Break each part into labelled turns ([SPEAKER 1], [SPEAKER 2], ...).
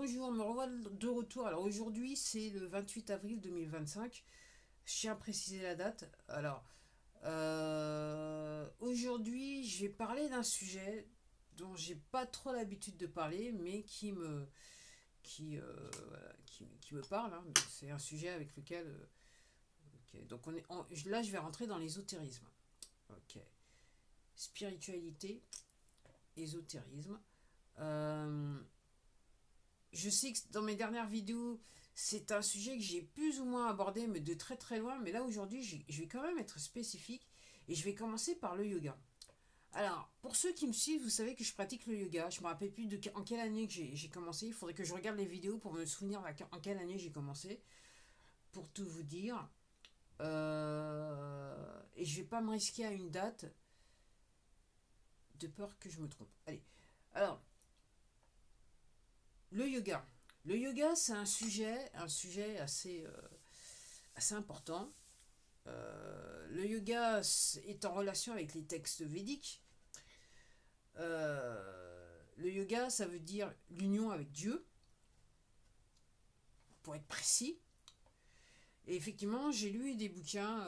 [SPEAKER 1] Bonjour, me revoilà de retour. Alors aujourd'hui, c'est le 28 avril 2025. Je tiens à préciser la date. Alors, aujourd'hui, je vais parler d'un sujet dont j'ai pas trop l'habitude de parler, mais qui me parle, hein. C'est un sujet avec lequel. Ok. Donc là, je vais rentrer dans l'ésotérisme. Ok. Spiritualité, ésotérisme. Euh, Je sais que dans mes dernières vidéos, c'est un sujet que j'ai plus ou moins abordé, mais de très très loin. Mais là aujourd'hui, je vais quand même être spécifique et je vais commencer par le yoga. Alors, pour ceux qui me suivent, vous savez que je pratique le yoga. Je me rappelle plus en quelle année que j'ai commencé. Il faudrait que je regarde les vidéos pour me souvenir en quelle année j'ai commencé. Pour tout vous dire. Et je vais pas me risquer à une date de peur que je me trompe. Allez. Alors, le yoga. Le yoga, c'est un sujet assez important. Le yoga est en relation avec les textes védiques. Le yoga, ça veut dire l'union avec Dieu, pour être précis. Et effectivement, j'ai lu des bouquins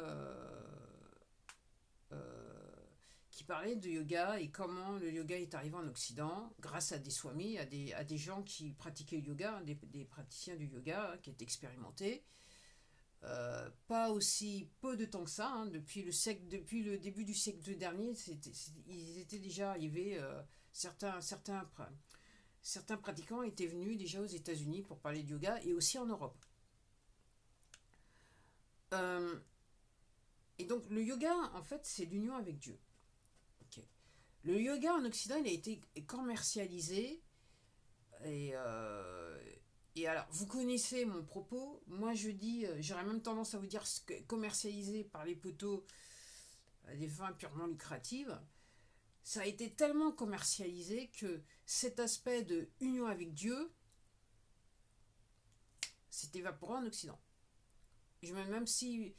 [SPEAKER 1] qui parlaient de yoga et comment le yoga est arrivé en Occident grâce à des swamis, à des gens qui pratiquaient le yoga, des praticiens du yoga qui étaient expérimentés. Pas aussi peu de temps que ça, hein. Depuis le début du siècle dernier, ils étaient déjà arrivés. Certains pratiquants étaient venus déjà aux États-Unis pour parler de yoga et aussi en Europe. Euh, et donc le yoga, en fait, c'est l'union avec Dieu. Ok. Le yoga en Occident, il a été commercialisé et alors, vous connaissez mon propos. Moi, je dis, j'aurais même tendance à vous dire commercialisé par les poteaux à des fins purement lucratives. Ça a été tellement commercialisé que cet aspect de union avec Dieu s'est évaporé en Occident. Je me demande même si,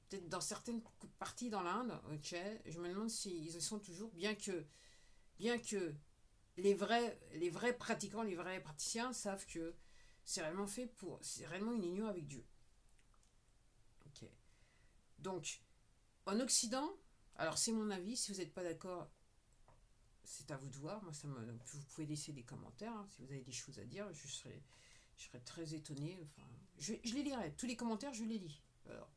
[SPEAKER 1] peut-être dans certaines parties dans l'Inde, ok, je me demande s'ils y sont toujours, bien que les vrais pratiquants, les vrais praticiens savent que c'est réellement une union avec Dieu. Ok. Donc, en Occident, alors c'est mon avis, si vous n'êtes pas d'accord, c'est à vous de voir. Moi, vous pouvez laisser des commentaires, hein, si vous avez des choses à dire. Je serais très étonné. Enfin, je les lirai. Tous les commentaires, je les lis. Alors,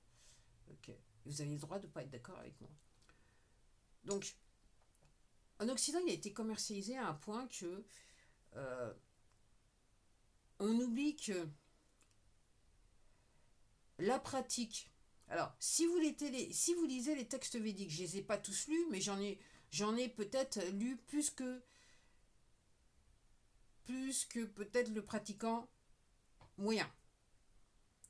[SPEAKER 1] ok. Vous avez le droit de ne pas être d'accord avec moi. Donc, en Occident, il a été commercialisé à un point que euh, on oublie que la pratique. Alors, si vous lisez les textes védiques, je les ai pas tous lus, mais j'en ai peut-être lu plus que peut-être le pratiquant moyen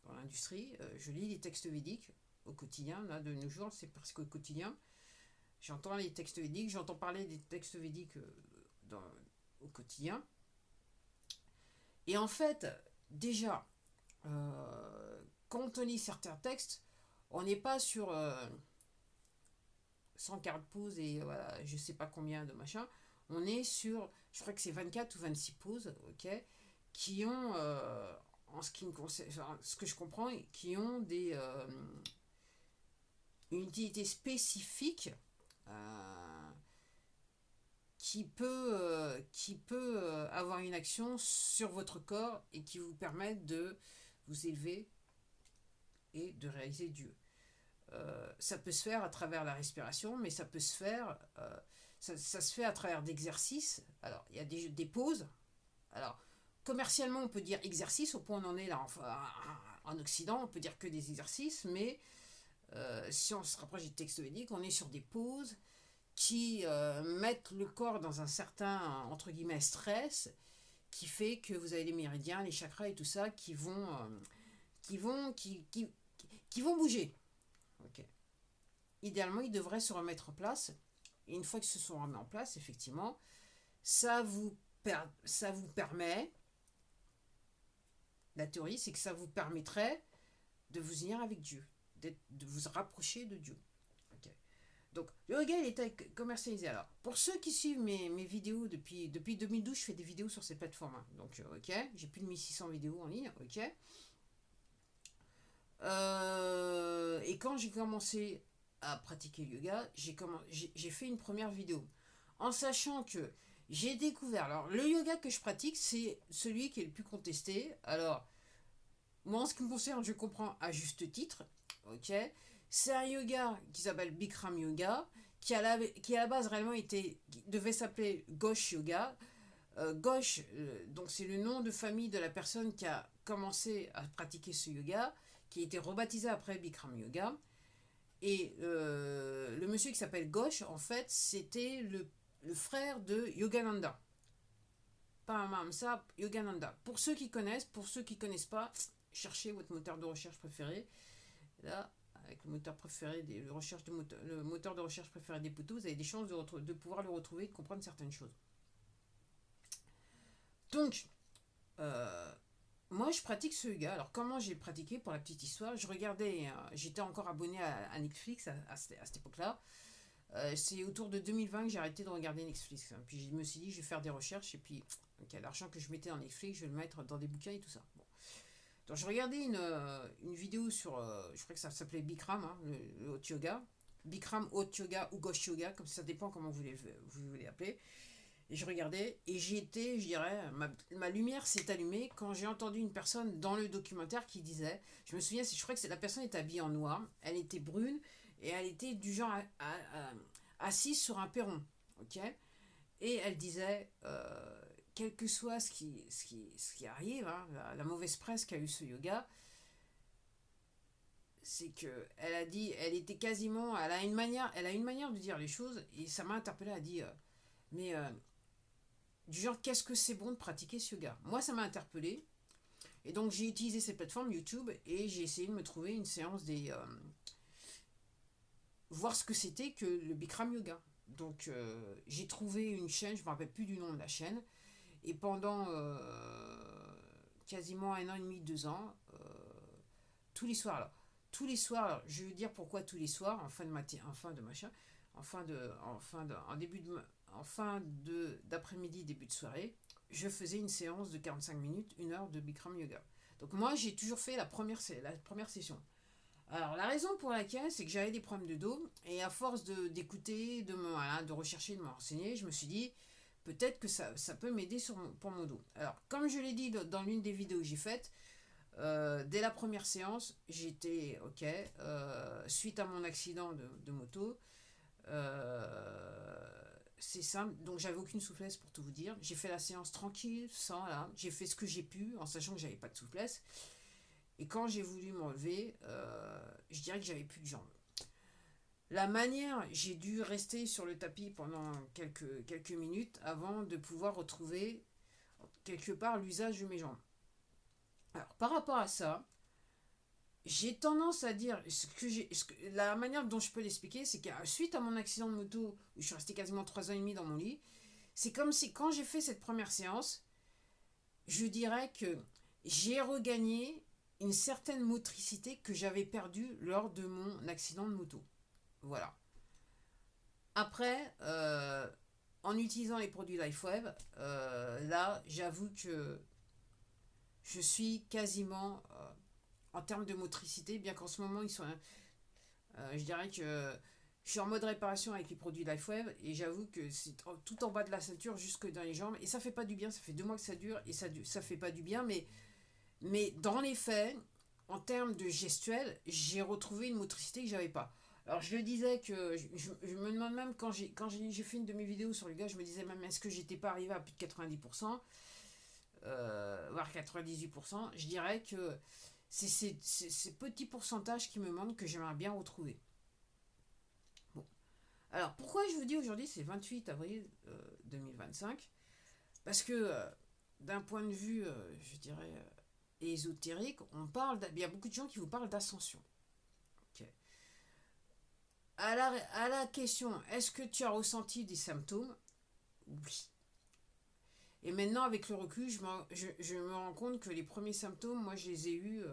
[SPEAKER 1] dans l'industrie. Je lis les textes védiques au quotidien. Là, de nos jours, c'est presque au quotidien. J'entends les textes védiques, j'entends parler des textes védiques dans- au quotidien. Et en fait, déjà, quand on lit certains textes, on n'est pas sur 140 poses et voilà, je sais pas combien de machin. On est sur, je crois que c'est 24 ou 26 poses, ok, qui ont, en ce qui me concerne, enfin, ce que je comprends, qui ont une utilité spécifique euh, qui peut avoir une action sur votre corps et qui vous permet de vous élever et de réaliser Dieu. Ça peut se faire à travers la respiration, mais ça peut se faire, ça se fait à travers d'exercices. Alors, il y a des pauses. Alors, commercialement, on peut dire exercice, au point où on en est là en Occident, on peut dire que des exercices, mais si on se rapproche du texte védique, on est sur des pauses qui mettent le corps dans un certain, entre guillemets, stress, qui fait que vous avez les méridiens, les chakras et tout ça qui vont bouger. Ok. Idéalement, ils devraient se remettre en place. Et une fois qu'ils se sont remis en place, effectivement, ça vous permet, la théorie, c'est que ça vous permettrait de vous unir avec Dieu, de vous rapprocher de Dieu. Ok. Donc, le yoga, il était commercialisé. Alors, pour ceux qui suivent mes vidéos depuis 2012, je fais des vidéos sur ces plateformes. Hein. Donc, ok, j'ai plus de 1600 vidéos en ligne, ok. Et quand j'ai commencé à pratiquer le yoga, j'ai fait une première vidéo. En sachant que j'ai découvert... Alors, le yoga que je pratique, c'est celui qui est le plus contesté. Alors, moi, en ce qui me concerne, je comprends à juste titre, ok. C'est un yoga qui s'appelle Bikram Yoga, qui à la base réellement devait s'appeler Ghosh Yoga. Ghosh, donc c'est le nom de famille de la personne qui a commencé à pratiquer ce yoga, qui a été rebaptisé après Bikram Yoga. Et le monsieur qui s'appelle Ghosh, en fait, c'était le frère de Yogananda. Paramahamsa Yogananda. Pour ceux qui connaissent, pour ceux qui ne connaissent pas, cherchez votre moteur de recherche préféré. Là, avec le moteur préféré, le moteur de recherche préféré des poteaux, vous avez des chances de pouvoir le retrouver et de comprendre certaines choses. Donc, moi je pratique ce yoga. Alors comment j'ai pratiqué, pour la petite histoire, j'étais encore abonné à Netflix à cette époque-là. C'est autour de 2020 que j'ai arrêté de regarder Netflix. Puis je me suis dit, je vais faire des recherches et puis l'argent que je mettais dans Netflix, je vais le mettre dans des bouquins et tout ça. Bon. Donc je regardais une vidéo sur, je crois que ça s'appelait Bikram, hein, le hot yoga. Bikram hot yoga ou gauche yoga, comme ça dépend comment vous voulez appeler. Et je regardais et je dirais, ma lumière s'est allumée quand j'ai entendu une personne dans le documentaire qui disait, je me souviens, je crois que la personne était habillée en noir, elle était brune et elle était du genre assise sur un perron, ok. Et elle disait, quel que soit ce qui arrive, hein, la mauvaise presse qu'a eu ce yoga, c'est que elle a dit, elle a une manière de dire les choses et ça m'a interpellée. Elle a dit, mais du genre, qu'est-ce que c'est bon de pratiquer ce yoga. Moi, ça m'a interpellée. Et donc, j'ai utilisé cette plateforme YouTube et j'ai essayé de me trouver une séance voir ce que c'était que le Bikram Yoga. Donc, j'ai trouvé une chaîne, je ne me rappelle plus du nom de la chaîne. Et pendant quasiment 1 an et demi, 2 ans, tous les soirs, alors, je veux dire pourquoi tous les soirs, en fin d'après-midi, début de soirée, je faisais une séance de 45 minutes, 1 heure de Bikram Yoga. Donc moi, j'ai toujours fait la première session. Alors la raison pour laquelle, c'est que j'avais des problèmes de dos, et à force d'écouter, de rechercher, de me renseigner, je me suis dit, peut-être que ça peut m'aider pour mon dos. Alors, comme je l'ai dit dans l'une des vidéos que j'ai faites, dès la première séance, j'étais ok, suite à mon accident de moto, c'est simple, donc j'avais aucune souplesse pour tout vous dire. J'ai fait la séance tranquille, sans là, j'ai fait ce que j'ai pu, en sachant que j'avais pas de souplesse. Et quand j'ai voulu me relever, je dirais que j'avais plus de jambes. La manière, j'ai dû rester sur le tapis pendant quelques minutes avant de pouvoir retrouver quelque part l'usage de mes jambes. Alors, par rapport à ça, j'ai tendance à dire, la manière dont je peux l'expliquer, c'est que suite à mon accident de moto, où je suis resté quasiment 3 ans et demi dans mon lit, c'est comme si quand j'ai fait cette première séance, je dirais que j'ai regagné une certaine motricité que j'avais perdue lors de mon accident de moto. Voilà. Après, en utilisant les produits LifeWeb, là, j'avoue que je suis quasiment, en termes de motricité, bien qu'en ce moment, je dirais que je suis en mode réparation avec les produits LifeWeb et j'avoue que c'est tout en bas de la ceinture jusque dans les jambes et ça fait pas du bien, ça fait 2 mois que ça dure et ça fait pas du bien, mais dans les faits, en termes de gestuelle, j'ai retrouvé une motricité que j'avais pas. Alors je le disais que je me demande même quand j'ai fait une de mes vidéos sur le gars, je me disais même est-ce que j'étais pas arrivé à plus de 90%, voire 98%. Je dirais que c'est ces petits pourcentages qui me manquent que j'aimerais bien retrouver. Bon. Alors pourquoi je vous dis aujourd'hui c'est 28 avril 2025 parce que d'un point de vue je dirais ésotérique, il y a beaucoup de gens qui vous parlent d'ascension. Okay. À la question, est-ce que tu as ressenti des symptômes? Oui. Et maintenant, avec le recul, je me rends compte que les premiers symptômes, moi, je les ai eus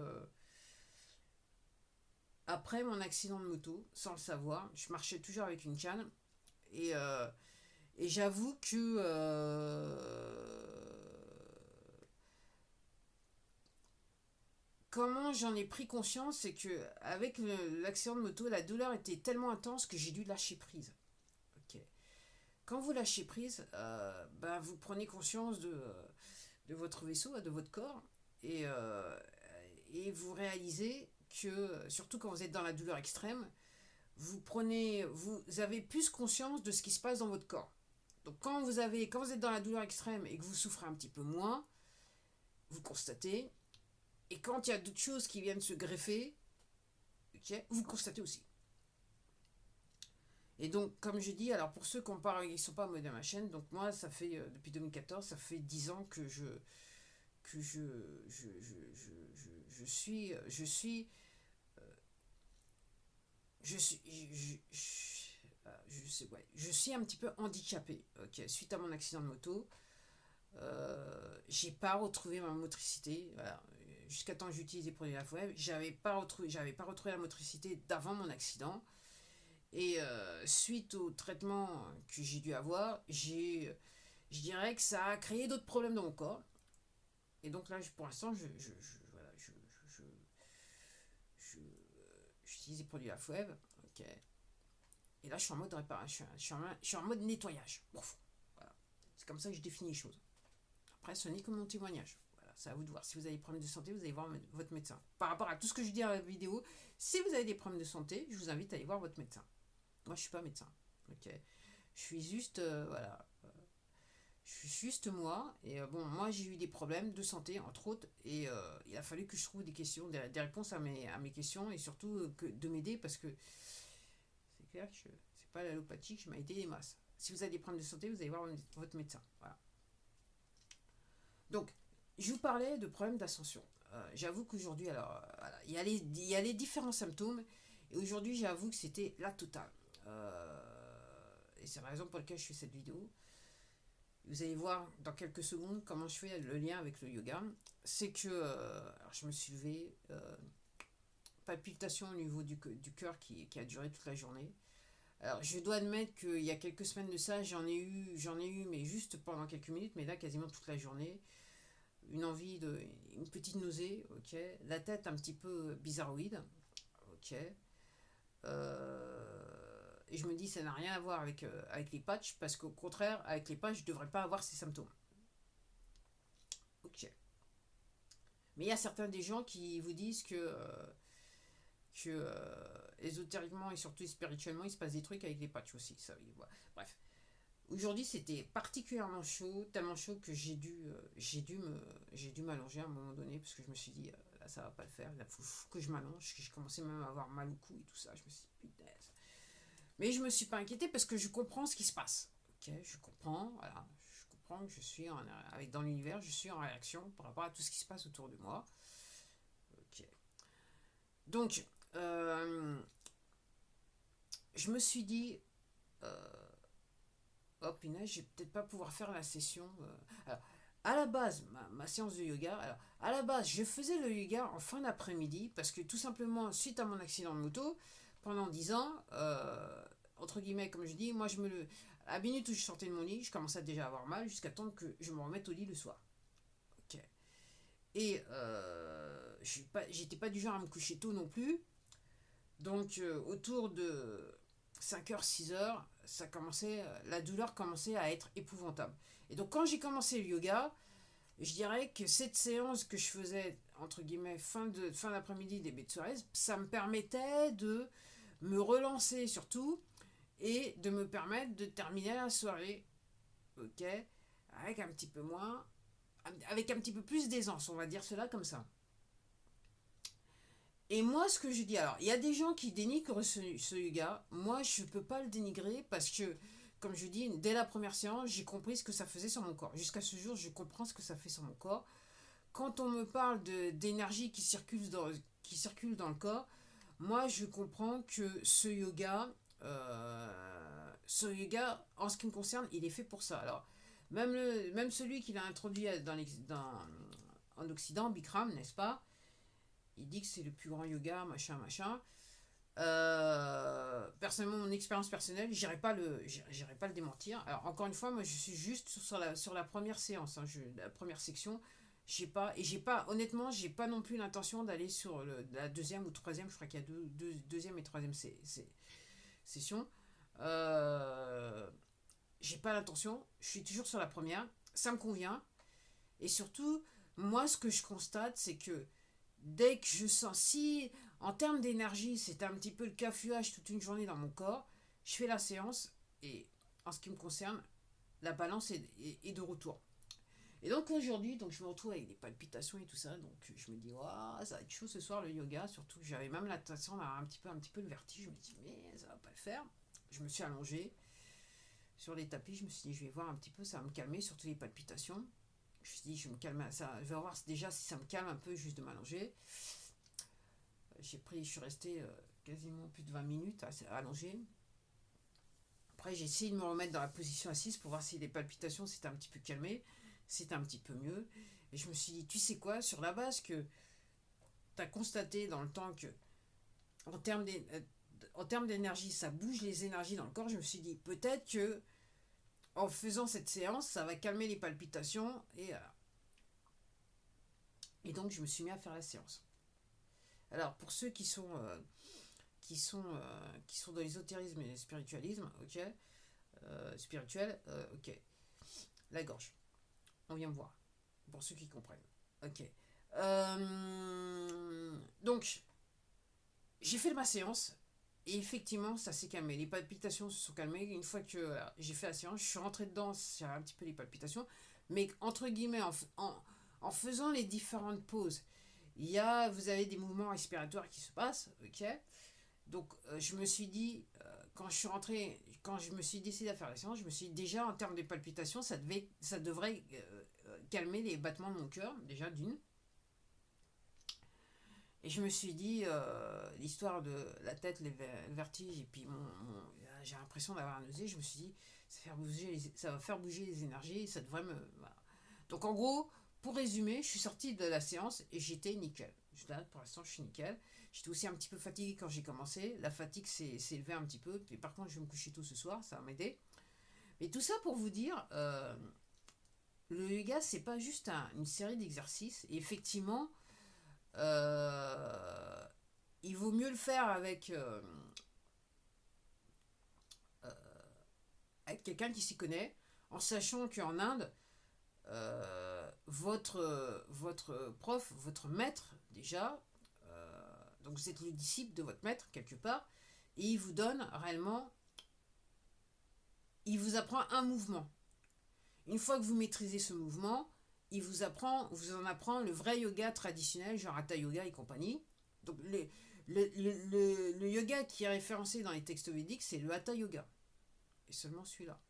[SPEAKER 1] après mon accident de moto, sans le savoir, je marchais toujours avec une canne. Et j'avoue que comment j'en ai pris conscience, c'est que avec l'accident de moto, la douleur était tellement intense que j'ai dû lâcher prise. Ok. Quand vous lâchez prise, bah, vous prenez conscience de votre vaisseau, de votre corps, et vous réalisez que, surtout quand vous êtes dans la douleur extrême, vous avez plus conscience de ce qui se passe dans votre corps. Donc quand vous êtes dans la douleur extrême et que vous souffrez un petit peu moins, vous constatez. Et quand il y a d'autres choses qui viennent se greffer, okay, vous le constatez aussi. Et donc, comme je dis, alors pour ceux qui ne sont pas abonnés à ma chaîne, donc moi, ça fait, depuis 2014, ça fait 10 ans que je suis, je suis un petit peu handicapé, okay, suite à mon accident de moto. J'ai pas retrouvé ma motricité, voilà. Jusqu'à temps que j'utilise les produits Lafweb, j'avais pas retrouvé la motricité d'avant mon accident. Et suite au traitement que j'ai dû avoir, je dirais que ça a créé d'autres problèmes dans mon corps. Et donc là, pour l'instant, voilà, j'utilise les produits Lafweb, ok. Et là, je suis en mode réparation, je suis en mode nettoyage. Ouf, voilà. C'est comme ça que je définis les choses. Après, ce n'est que mon témoignage. Voilà, c'est à vous de voir. Si vous avez des problèmes de santé, vous allez voir votre médecin. Par rapport à tout ce que je dis dans la vidéo, si vous avez des problèmes de santé, je vous invite à aller voir votre médecin. Moi, je suis pas médecin. Ok. Je suis juste, voilà. Je suis juste moi. Et bon, moi, j'ai eu des problèmes de santé, entre autres. Et il a fallu que je trouve des réponses à mes questions. Et surtout de m'aider parce que c'est clair que c'est pas l'allopathie qui m'a aidé les masses. Si vous avez des problèmes de santé, vous allez voir votre médecin. Voilà. Donc, je vous parlais de problèmes d'ascension. J'avoue qu'aujourd'hui, alors, voilà, il y a les différents symptômes. Et aujourd'hui, j'avoue que c'était la totale. Et c'est la raison pour laquelle je fais cette vidéo. Vous allez voir dans quelques secondes comment je fais le lien avec le yoga. C'est que alors je me suis levé, palpitation au niveau du cœur qui a duré toute la journée. Alors je dois admettre qu'il y a quelques semaines de ça, j'en ai eu, mais juste pendant quelques minutes, mais là quasiment toute la journée. Une petite nausée, ok. La tête un petit peu bizarroïde, ok. Et je me dis ça n'a rien à voir avec les patchs parce qu'au contraire avec les patchs je ne devrais pas avoir ces symptômes. Ok. Mais il y a certains des gens qui vous disent que ésotériquement et surtout spirituellement il se passe des trucs avec les patchs aussi. Ça, voilà. Bref. Aujourd'hui c'était particulièrement chaud, tellement chaud que j'ai dû m'allonger à un moment donné parce que je me suis dit là ça va pas le faire, il faut que je m'allonge, je commençais même à avoir mal au cou et tout ça. Je me suis dit putain. Mais je me suis pas inquiétée parce que je comprends ce qui se passe. Ok, je comprends, voilà, je comprends que dans l'univers, je suis en réaction par rapport à tout ce qui se passe autour de moi. Ok. Donc, je me suis dit, oh punaise, je vais peut-être pas pouvoir faire la session. Alors, à la base, ma séance de yoga, alors, à la base, je faisais le yoga en fin d'après-midi parce que tout simplement, suite à mon accident de moto, pendant 10 ans, entre guillemets, comme je dis, moi, à la minute où je sortais de mon lit, je commençais déjà à avoir mal jusqu'à temps que je me remette au lit le soir. Ok. Et j'étais pas du genre à me coucher tôt non plus. Donc, autour de 5h, 6h, la douleur commençait à être épouvantable. Et donc, quand j'ai commencé le yoga, je dirais que cette séance que je faisais, entre guillemets, fin d'après-midi, début de soirée, ça me permettait de me relancer surtout et de me permettre de terminer la soirée, ok, avec un petit peu moins, avec un petit peu plus d'aisance, on va dire cela comme ça. Et moi, ce que je dis, alors, il y a des gens qui dénigrent ce yoga. Moi, je ne peux pas le dénigrer parce que, comme je dis, dès la première séance, j'ai compris ce que ça faisait sur mon corps. Jusqu'à ce jour, je comprends ce que ça fait sur mon corps. Quand on me parle d'énergie qui circule dans le corps, moi, je comprends que ce yoga, en ce qui me concerne, il est fait pour ça. Alors, même celui qui l'a introduit en Occident, Bikram, n'est-ce pas? Il dit que c'est le plus grand yoga, machin, machin. Personnellement, mon expérience personnelle, j'irai pas le démentir. Alors, encore une fois, moi, je suis juste sur la première séance, hein, la première section. Honnêtement, j'ai pas non plus l'intention d'aller sur la deuxième ou troisième. Je crois qu'il y a deuxième et troisième session. Euh, j'ai pas l'intention. Je suis toujours sur la première. Ça me convient. Et surtout, moi, ce que je constate, c'est que dès que je sens, si en termes d'énergie, c'est un petit peu le cafouillage toute une journée dans mon corps, je fais la séance et en ce qui me concerne, la balance est de retour. Et donc aujourd'hui, donc je me retrouve avec des palpitations et tout ça, donc je me dis, waouh, ça va être chaud ce soir le yoga, surtout que j'avais même la tentation d'avoir un petit peu le vertige, je me dis, mais ça va pas le faire. Je me suis allongé sur les tapis, je me suis dit, je vais voir un petit peu, ça va me calmer, surtout les palpitations. Je me suis dit, je vais me calmer, je vais voir déjà si ça me calme un peu juste de m'allonger. Je suis resté quasiment plus de 20 minutes allongé. Après, j'ai essayé de me remettre dans la position assise pour voir si les palpitations s'étaient un petit peu calmées, c'était un petit peu mieux. Et je me suis dit, tu sais quoi, sur la base que tu as constaté dans le temps que, en termes d'énergie, ça bouge les énergies dans le corps, je me suis dit, peut-être que en faisant cette séance, ça va calmer les palpitations. Et donc, je me suis mis à faire la séance. Alors, pour ceux qui sont dans l'ésotérisme et le spiritualisme, ok, ok, la gorge, on vient me voir, pour ceux qui comprennent, ok. Donc, j'ai fait ma séance, et effectivement, ça s'est calmé, les palpitations se sont calmées, une fois que j'ai fait la séance, je suis rentré dedans, j'avais un petit peu les palpitations, mais entre guillemets, en faisant les différentes pauses, vous avez des mouvements respiratoires qui se passent, ok. Donc je me suis dit, quand je me suis décidé à faire la séance, je me suis dit déjà en termes de palpitations, ça devrait calmer les battements de mon cœur, déjà d'une. Et je me suis dit, l'histoire de la tête, le vertige, et puis j'ai l'impression d'avoir un nausée, je me suis dit, ça va faire bouger les énergies, ça devrait me... Voilà. Donc en gros, pour résumer, je suis sorti de la séance et j'étais nickel. Là, pour l'instant, je suis nickel. J'étais aussi un petit peu fatigué quand j'ai commencé. La fatigue s'est élevée un petit peu. Mais par contre, je vais me coucher tôt ce soir, ça va m'aider. Mais tout ça pour vous dire, le yoga, c'est pas juste une série d'exercices. Et effectivement, il vaut mieux le faire euh, avec quelqu'un qui s'y connaît, en sachant qu'en Inde, votre prof, votre maître déjà, donc vous êtes le disciple de votre maître quelque part, et il vous donne réellement, il vous apprend un mouvement. Une fois que vous maîtrisez ce mouvement, vous en apprend le vrai yoga traditionnel, genre Hatha Yoga et compagnie. Donc le yoga qui est référencé dans les textes védiques, c'est le Hatha Yoga. Et seulement celui-là.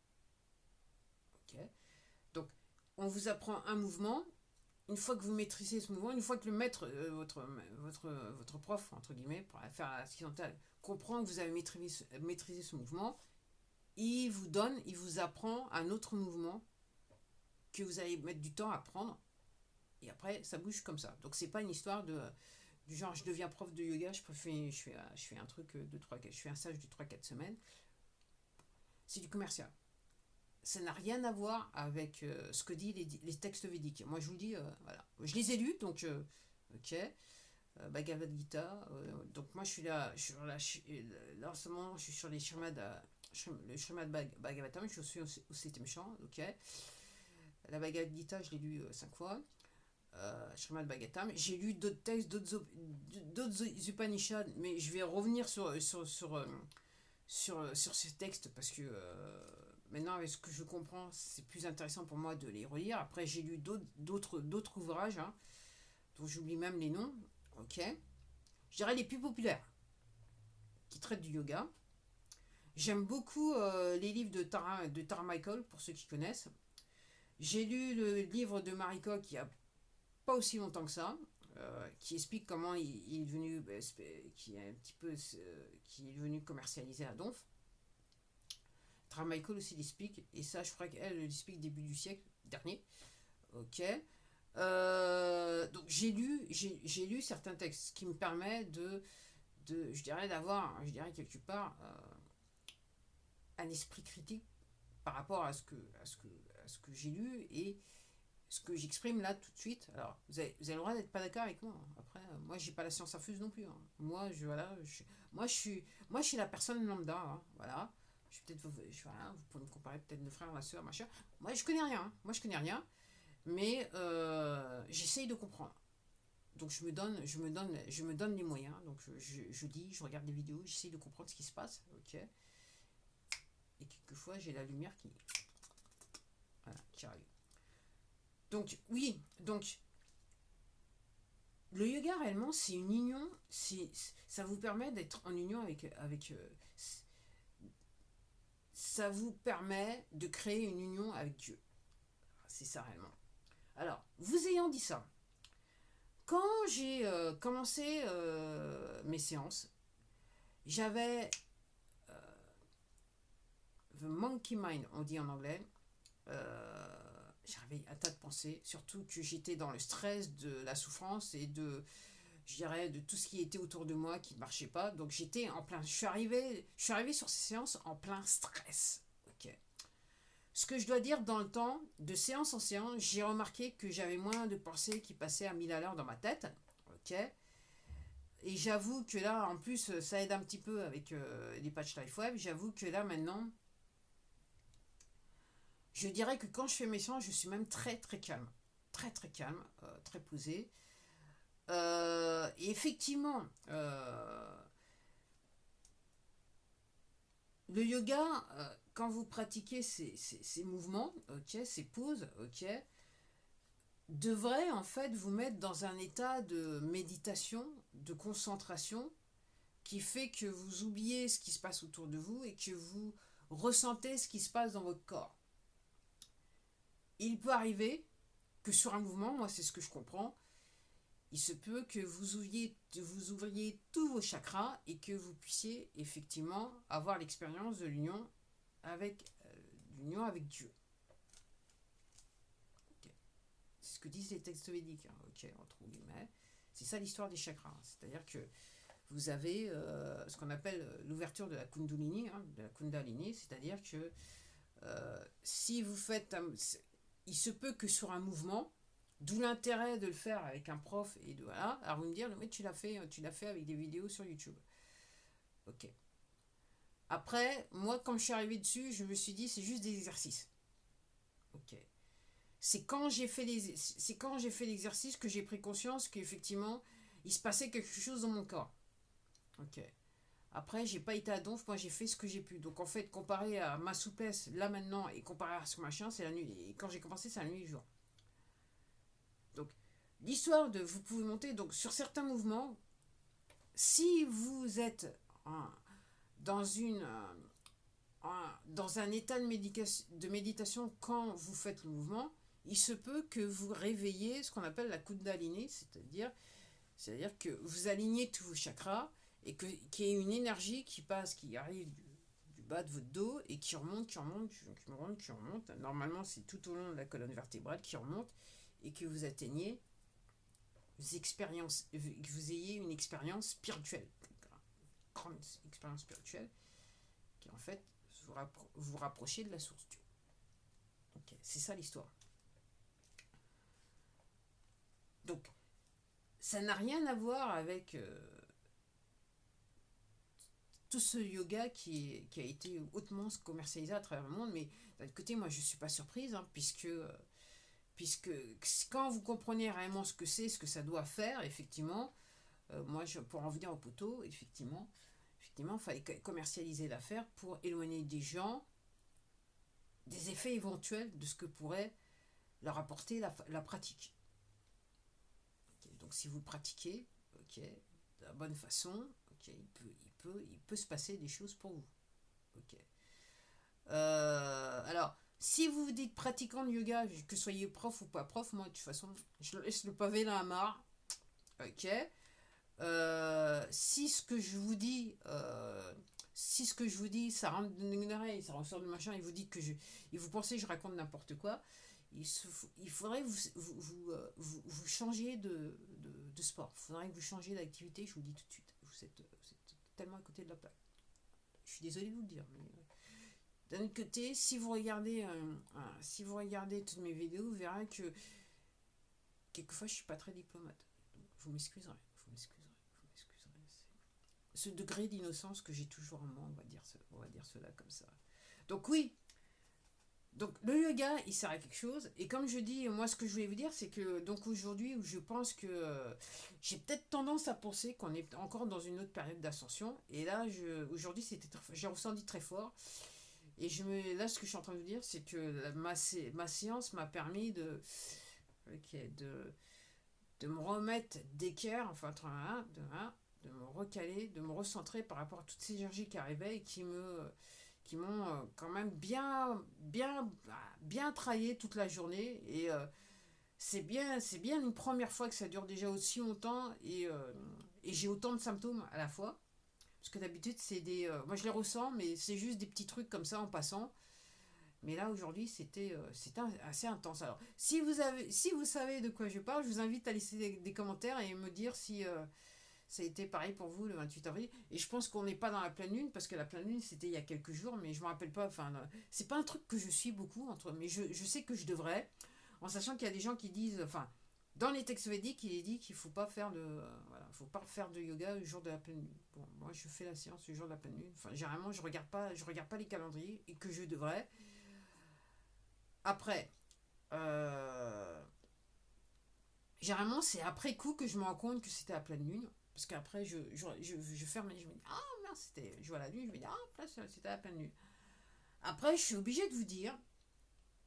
[SPEAKER 1] Ok. Donc on vous apprend un mouvement. Une fois que vous maîtrisez ce mouvement, une fois que le maître, votre prof, entre guillemets, pour faire la occidentale, comprend que vous avez maîtrisé ce mouvement, il vous apprend un autre mouvement que vous allez mettre du temps à apprendre. Et après, ça bouge comme ça. Donc, c'est pas une histoire du genre, je deviens prof de yoga, je fais un truc je fais un stage de 3-4 semaines. C'est du commercial. Ça n'a rien à voir avec ce que disent les textes védiques. Moi, je vous le dis, voilà. Je les ai lus, donc, ok. Bhagavad Gita. Donc, moi, je suis là, là en ce moment, je suis sur le Srimad Bhagavatam, je suis au 7e chant, ok. La Bhagavad Gita, je l'ai lu 5 fois. Srimad Bhagavatam. J'ai lu d'autres textes, d'autres Upanishads, mais je vais revenir sur ces textes parce que maintenant, avec ce que je comprends, c'est plus intéressant pour moi de les relire. Après, j'ai lu d'autres ouvrages, hein, dont j'oublie même les noms. Ok. Je dirais les plus populaires, qui traitent du yoga. J'aime beaucoup les livres de Tara Michael, pour ceux qui connaissent. J'ai lu le livre de Mariko qui a pas aussi longtemps que ça, qui explique comment il est devenu, qui est devenu commercialisé à Donf. Tara Michael aussi l'explique, et ça, je crois qu'elle l'explique début du siècle dernier. Ok. Donc j'ai lu certains textes, ce qui me permet je dirais quelque part, un esprit critique par rapport à ce que j'ai lu et ce que j'exprime là tout de suite. Alors, vous avez le droit d'être pas d'accord avec moi, hein. Après, moi, j'ai pas la science infuse non plus, hein. Moi, je suis la personne lambda, hein. Voilà. Voilà, vous pouvez me comparer peut-être le frère, la soeur, machin. Moi, je connais rien, hein. Moi, je connais rien. Mais j'essaye de comprendre. Donc je me donne les moyens. Donc je lis, je regarde des vidéos, j'essaye de comprendre ce qui se passe, ok. Et quelquefois j'ai la lumière voilà, qui arrive. Donc oui, donc le yoga réellement c'est une union, ça vous permet d'être en union ça vous permet de créer une union avec Dieu. C'est ça réellement. Alors, vous ayant dit ça, quand j'ai commencé mes séances, j'avais the monkey mind, on dit en anglais. J'avais un tas de pensées, surtout que j'étais dans le stress de la souffrance et je dirais, de tout ce qui était autour de moi qui ne marchait pas. Donc j'étais en plein, je suis arrivé sur ces séances en plein stress. Ok. Ce que je dois dire, dans le temps, de séance en séance, j'ai remarqué que j'avais moins de pensées qui passaient à 1000 à l'heure dans ma tête. Ok. Et j'avoue que là, en plus, ça aide un petit peu avec les patchs LifeWeb. J'avoue que là, maintenant, je dirais que quand je fais mes séances, je suis même très très calme. Très très calme, très posé. Et effectivement, le yoga, quand vous pratiquez ces mouvements, ok, ces poses, ok, devrait en fait vous mettre dans un état de méditation, de concentration, qui fait que vous oubliez ce qui se passe autour de vous et que vous ressentez ce qui se passe dans votre corps. Il peut arriver que sur un mouvement, moi c'est ce que je comprends, il se peut que vous ouvriez tous vos chakras et que vous puissiez effectivement avoir l'expérience de l'union avec Dieu. Okay. C'est ce que disent les textes védiques, hein. Ok, entre guillemets. C'est ça l'histoire des chakras. C'est-à-dire que vous avez ce qu'on appelle l'ouverture de la Kundalini, hein, c'est-à-dire que si vous faites il se peut que sur un mouvement, d'où l'intérêt de le faire avec un prof et de voilà. Alors vous me dire, mais tu l'as fait avec des vidéos sur YouTube. Ok. Après, moi, quand je suis arrivé dessus, je me suis dit, c'est juste des exercices. Ok. C'est quand j'ai fait l'exercice que j'ai pris conscience qu'effectivement, il se passait quelque chose dans mon corps. Ok. Après, j'ai pas été à donf, moi j'ai fait ce que j'ai pu. Donc en fait, comparé à ma souplesse là maintenant et comparé à ce machin, c'est la nuit. Et quand j'ai commencé, c'est la nuit et le jour. Donc l'histoire de vous pouvez monter donc sur certains mouvements, si vous êtes dans dans un état de méditation quand vous faites le mouvement, il se peut que vous réveillez ce qu'on appelle la Kundalini, c'est-à-dire que vous alignez tous vos chakras et qu'il y ait une énergie qui arrive du bas de votre dos et qui remonte. Normalement, c'est tout au long de la colonne vertébrale qui remonte et que vous atteigniez que vous ayez une expérience spirituelle, une grande expérience spirituelle qui en fait vous rapprochez de la source Dieu. Ok, c'est ça l'histoire. Donc, ça n'a rien à voir avec tout ce yoga qui a été hautement commercialisé à travers le monde, mais d'un autre côté, moi je ne suis pas surprise, hein, puisque quand vous comprenez réellement ce que c'est, ce que ça doit faire, effectivement, pour en venir au poteau, effectivement, il fallait commercialiser l'affaire pour éloigner des gens des effets éventuels de ce que pourrait leur apporter la pratique. Okay, donc si vous pratiquez, ok, de la bonne façon, ok, il peut se passer des choses pour vous. Ok. Alors, si vous vous dites pratiquant de yoga, que soyez prof ou pas prof, moi de toute façon, je laisse le pavé dans la mare. Ok. Si ce que je vous dis, ça rentre dans une oreille, ça ressort de machin, et vous pensez que je raconte n'importe quoi, il faudrait vous changer de sport. Il faudrait que vous changiez d'activité, je vous le dis tout de suite. Vous êtes tellement à côté de la plaque. Je suis désolée de vous le dire, mais d'un autre côté, si vous regardez toutes mes vidéos, vous verrez que quelquefois je suis pas très diplomate. Donc, vous m'excuserez. Ce degré d'innocence que j'ai toujours en moi, on va dire cela comme ça. Donc oui, donc le yoga, il sert à quelque chose. Et comme je dis, moi ce que je voulais vous dire, c'est que donc aujourd'hui, où je pense que j'ai peut-être tendance à penser qu'on est encore dans une autre période d'ascension. Et là, aujourd'hui, j'ai ressenti très fort. Et là, ce que je suis en train de vous dire, c'est que ma séance m'a permis de me remettre d'équerre, enfin, de me recaler, de me recentrer par rapport à toutes ces énergies qui arrivaient et qui m'ont quand même bien traillé toute la journée. Et c'est bien une première fois que ça dure déjà aussi longtemps et j'ai autant de symptômes à la fois. Parce que d'habitude, moi je les ressens, mais c'est juste des petits trucs comme ça en passant. Mais là, aujourd'hui, c'était assez intense. Alors, si vous savez de quoi je parle, je vous invite à laisser des commentaires et me dire si ça a été pareil pour vous le 28 avril. Et je pense qu'on n'est pas dans la pleine lune, parce que la pleine lune, c'était il y a quelques jours, mais je ne me rappelle pas. Enfin, c'est pas un truc que je suis beaucoup, mais je sais que je devrais, en sachant qu'il y a des gens qui disent, enfin, dans les textes védiques, il est dit qu'il ne faut pas faire faut pas faire de yoga le jour de la pleine lune. Bon, moi, je fais la séance le jour de la pleine lune. Enfin, généralement, je regarde pas les calendriers et que je devrais. Après, euh, généralement, c'est après coup que je me rends compte que c'était à pleine lune. Parce qu'après, je ferme et je me dis, ah merde, je vois la lune, je me dis, ah, là, c'était à pleine lune. Après, je suis obligée de vous dire,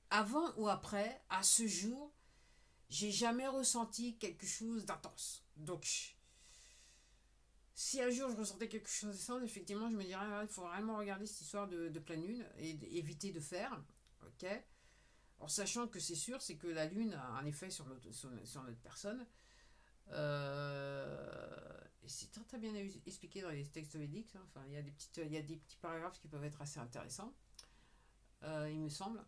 [SPEAKER 1] avant ou après, à ce jour, j'ai jamais ressenti quelque chose d'intense. Donc, si un jour je ressentais quelque chose d'intense, effectivement, je me dirais, il faut vraiment regarder cette histoire de pleine lune et éviter de faire. Ok. En sachant que c'est sûr, c'est que la lune a un effet sur notre personne. Et c'est très, très bien expliqué dans les textes védiques. Hein. Enfin, il y a des petits paragraphes qui peuvent être assez intéressants, il me semble.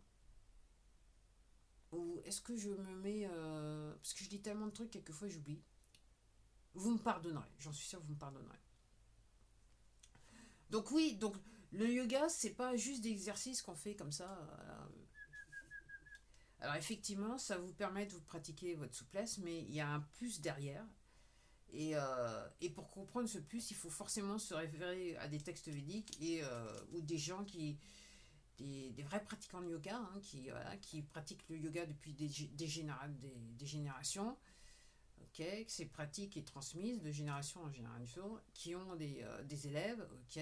[SPEAKER 1] Ou est-ce que je me mets... parce que je dis tellement de trucs, quelquefois j'oublie. Vous me pardonnerez, j'en suis sûre, vous me pardonnerez. Donc oui, donc le yoga, c'est pas juste des exercices qu'on fait comme ça. Alors effectivement, ça vous permet de vous pratiquer votre souplesse, mais il y a un plus derrière. Et pour comprendre ce plus, il faut forcément se référer à des textes védiques ou des gens des vrais pratiquants de yoga, hein, qui pratiquent le yoga depuis des générations, ok, que ces pratiques est transmise de génération en génération, qui ont des élèves, ok,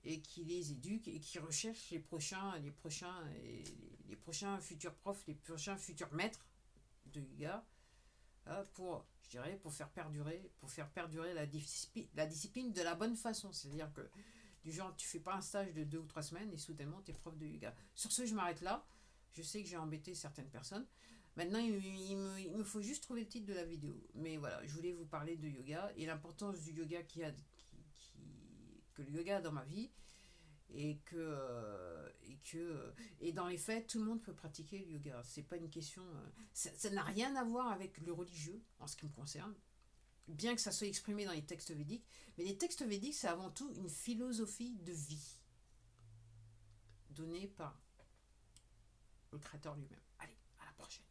[SPEAKER 1] et qui les éduquent et qui recherchent les prochains futurs profs, les prochains futurs maîtres de yoga, pour faire perdurer la discipline de la bonne façon. C'est-à-dire que du genre, tu fais pas un stage de 2 ou 3 semaines et soudainement tu es prof de yoga. Sur ce, je m'arrête là. Je sais que j'ai embêté certaines personnes. Maintenant, il me faut juste trouver le titre de la vidéo. Mais voilà, je voulais vous parler de yoga et l'importance du yoga que le yoga a dans ma vie. Et dans les faits, tout le monde peut pratiquer le yoga. C'est pas une question. Ça n'a rien à voir avec le religieux en ce qui me concerne, bien que ça soit exprimé dans les textes védiques. Mais les textes védiques, c'est avant tout une philosophie de vie donnée par le créateur lui-même. Allez, à la prochaine.